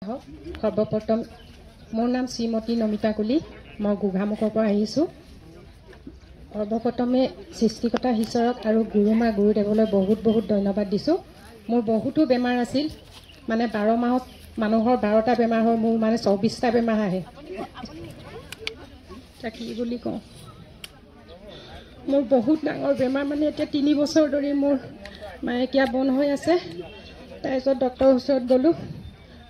সৰ্বপ্ৰথম মোৰ নাম শ্ৰীমতী নমিতা কুলি, মই গোগামুখৰ পৰা আহিছোঁ। সৰ্বপ্ৰথমে সৃষ্টিকৰ্তা ঈশ্বৰক আৰু গুৰুমা গুৰুদেৱলৈ বহুত বহুত ধন্যবাদ দিছোঁ। মোৰ বহুতো বেমাৰ আছিল, মানে 12 মাহত মানুহৰ 12টা বেমাৰ হয়, মোৰ মানে 24টা বেমাৰ আহে। কি বুলি কওঁ, মোৰ বহুত ডাঙৰ বেমাৰ, মানে এতিয়া 3 বছৰ ধৰি মোৰ মাহেকীয়া বন্ধ হৈ আছে। তাৰপিছত ডক্টৰৰ ওচৰত গ'লোঁ,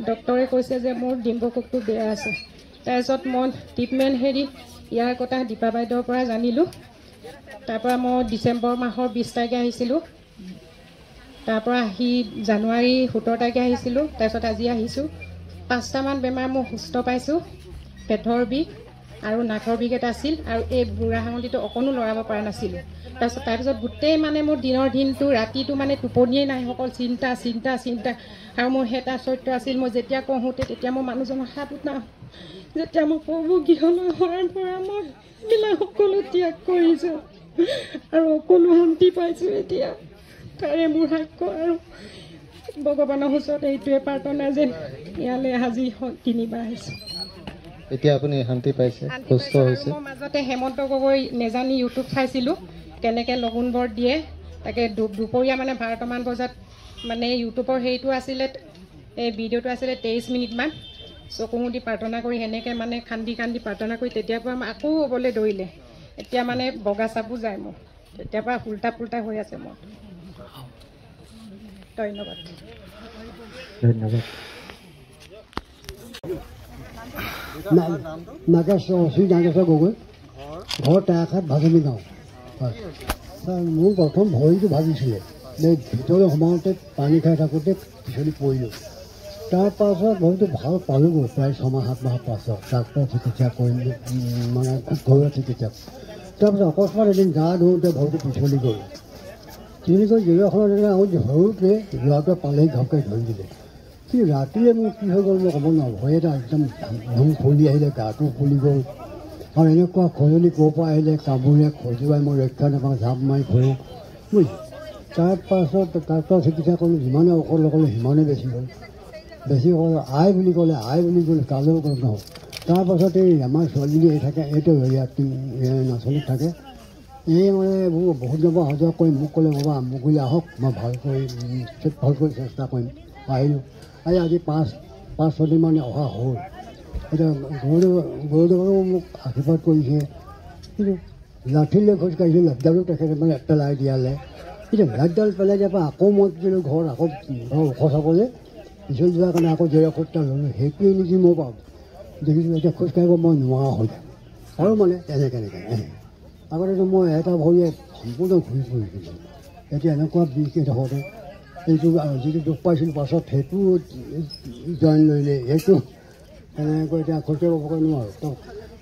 ডক্টৰে কৈছে যে মোৰ ডিম্বকোষটো বেয়া আছে। তাৰপিছত মই ট্ৰিটমেণ্ট ইয়াৰ কথা দীপা বাইদেউৰ পৰা জানিলোঁ। তাৰপৰা মই ডিচেম্বৰ মাহৰ 20 তাৰিখে আহিছিলোঁ, তাৰপৰা আহি জানুৱাৰী 17 তাৰিখে আহিছিলোঁ। তাৰপিছত আজি আহিছোঁ। 5টামান বেমাৰ মই সুস্থ পাইছোঁ। পেটৰ বিষ আৰু নাকৰ বিষ এটা আছিল, আৰু এই বুঢ়া আঙুলিটো অকণো লৰাব পৰা নাছিলোঁ। তাৰপিছত গোটেই মানে মোৰ দিনটো ৰাতিটো মানে টোপনিয়ে নাই, অকল চিন্তা চিন্তা চিন্তা। আৰু মোৰ এটা চৰিত্ৰ আছিল, মই যেতিয়া কওঁতে তেতিয়া মই মানুহজনৰ হাত উঠাওঁ। যেতিয়া মই প্ৰভু গৃহলৈ হোৱাৰ পৰা মই এইবিলাক সকলো ত্যাগ কৰিছোঁ আৰু সকলো শান্তি পাইছোঁ। এতিয়া তাৰে মোৰ সাক্ষ্য, আৰু ভগৱানৰ ওচৰত এইটোৱে প্ৰাৰ্থনা যে ইয়ালৈ আজি 3বাৰ আহিছোঁ। এতিয়া আপুনি শান্তি পাইছে, সুস্থ হৈছে। মই মাজতে হেমন্ত গগৈ নেজানি ইউটিউব চাইছিলোঁ, কেনেকৈ লগুণবৰ দিয়ে। তাকে দুপৰীয়া মানে 12টামান বজাত মানে ইউটিউবৰ হেৰিটো আছিলে, এই ভিডিঅ'টো আছিলে 23 মিনিটমান। চকু মুদি প্ৰাৰ্থনা কৰি সেনেকৈ মানে কান্দি কান্দি প্ৰাৰ্থনা কৰি তেতিয়াৰ পৰা আকৌ হ'বলৈ ধৰিলে। এতিয়া মানে বগা চাবো যায় মোৰ, তেতিয়াৰ পৰা উল্টা পুল্টা হৈ আছে মোৰ। ধন্যবাদ। নাগেশ্বৰ গগৈ, ঘৰ টায়াখাত ভাজনী গাঁও। মোৰ প্ৰথম ভৰিটো ভাজিছিলে, ভিতৰলৈ সোমাওঁতে পানী খাই থাকোঁতে পিছলি পৰিলোঁ। তাৰপাছত ভৰিটো ভাল পালোঁগৈ প্ৰায় 6-7 মাহৰ পাছত। ডাক্তৰ চিকিৎসা কৰিলোঁ, মানে ঘৰুৱা চিকিৎসা। তাৰপিছত অকস্মাত এদিন গা ধুওঁতে ভৰিটো পিছলি গ'ল। তেনেকৈ জিৰখনত এনেকৈ ধৰোঁতে ল'ৰাটোৱে পালেহি ঘৰকৈ ধৰি দিলে। কি ৰাতিয়ে মোৰ কি হৈ গ'ল মই ক'ব নোৱাৰোঁ। ভৰি এটা একদম ধুম ফুলি আহিলে, গাটো ফুলি গ'ল, আৰু এনেকুৱা খজুলি ক'ৰ পৰা আহিলে, কামোৰে খজুৱাই মই ৰক্ষা নাপাওঁ, জাঁপ মাৰি ফুৰোঁ বুজিছোঁ। তাৰপাছত ডাক্তৰ চিকিৎসা কৰিলোঁ, যিমানে ঔষধ ল'বলৈ সিমানে বেছি হ'ল। বেছি হ'ল আই বুলি ক'লে, তালৈও গ'ল নহ'ল। তাৰপাছত এই আমাৰ ছোৱালীজনী থাকে, এইটো নাচনীত থাকে, এই মানে মোৰ বহুত দিনৰ পৰা সহযোগ কৰি মোক ক'লে, বাবা মোক বুলি আহক, মই ভালকৈ চেষ্টা কৰিম। আহিলোঁ, আজি 5-6 দিন মানে অহা হ'ল। এতিয়া গুৰুদেৱেও মোক আশীৰ্বাদ কৰিছে, কিন্তু লাঠিলৈ খোজকাঢ়িছোঁ, লাঠডালো তেখেতে মানে পেলাই দিয়ালে। এতিয়া লাঠডাল পেলাই দিয়াৰ পৰা আকৌ মই দিলোঁ ঘৰত, আকৌ ওখ চাবলৈ পিছলি যোৱাৰ কাৰণে আকৌ জেৰেকৰ্ডটা ল'লোঁ। সেইটোৱে নেকি মই পাওঁ দেখিছোঁ। এতিয়া খোজকাঢ়িব মই নোৱাৰা হৈ যাম, আৰু মানে এনেকৈ আগতেতো মই এটা ভৰিয়ে সম্পূৰ্ণ ঘূৰি ফুৰিছিলোঁ। এতিয়া এনেকুৱা বিষ এডোখৰতে, এইটো যিটো দুখ পাইছিলোঁ পাছত সেইটো জইন ল'লে, সেইটো এনেকৈ এতিয়া খোজকাঢ়িব নোৱাৰোঁ।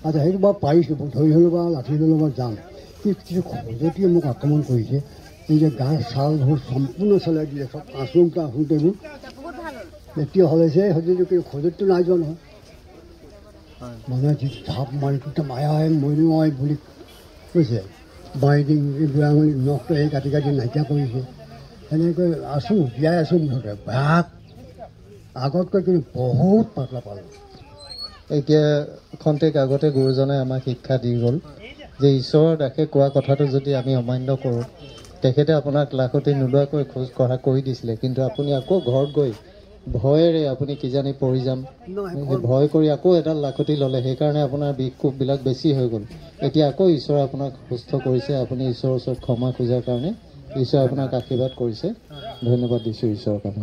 আচ্ছা, সেইটো বাৰু পাৰিছোঁ, ধৰি হ'লেও বা লাঠি ল'লেও মই যাম। কিছু খজুৱতিয়ে মোক আক্ৰমণ কৰিছে। এই যে গাৰ ছালবোৰ সম্পূৰ্ণ চলাই দিলে, চব আঁচোতেবোৰ এতিয়া হ'লেছে সজুটো, কিন্তু খজুৱতিটো নাই যোৱা নহয়। মানে যিটো ধাপ মাৰি মায়াই মৰিলোঁ মই বুলি কৈছে, বাৰী দি বুঢ়া আঙুলি নখটো এই কাটি নাইকিয়া কৰিছে। সেনেকৈ আছোঁ, জীয়াই আছোঁ। মুঠতে ভাগ আগতকৈ কিন্তু বহুত পাতলা পালোঁ। এতিয়া খন্তেক আগতে গুৰুজনে আমাক শিক্ষা দি গ'ল যে ঈশ্বৰৰ দাসে কোৱা কথাটো যদি আমি অমান্য কৰোঁ, তেখেতে আপোনাক লাখুটি নোলোৱাকৈ খোজ কঢ়া কৰি দিছিলে, কিন্তু আপুনি আকৌ ঘৰত গৈ ভয়েৰে আপুনি কিজানি পৰি যাম ভয় কৰি আকৌ এডাল লাখুটি ল'লে। সেইকাৰণে আপোনাৰ বিষ কোষবিলাক বেছি হৈ গ'ল। এতিয়া আকৌ ঈশ্বৰে আপোনাক সুস্থ কৰিছে। আপুনি ঈশ্বৰৰ ওচৰত ক্ষমা খোজাৰ কাৰণে ঈশ্বৰে আপোনাক আশীৰ্বাদ কৰিছে। ধন্যবাদ দিছোঁ ঈশ্বৰৰ কাৰণে।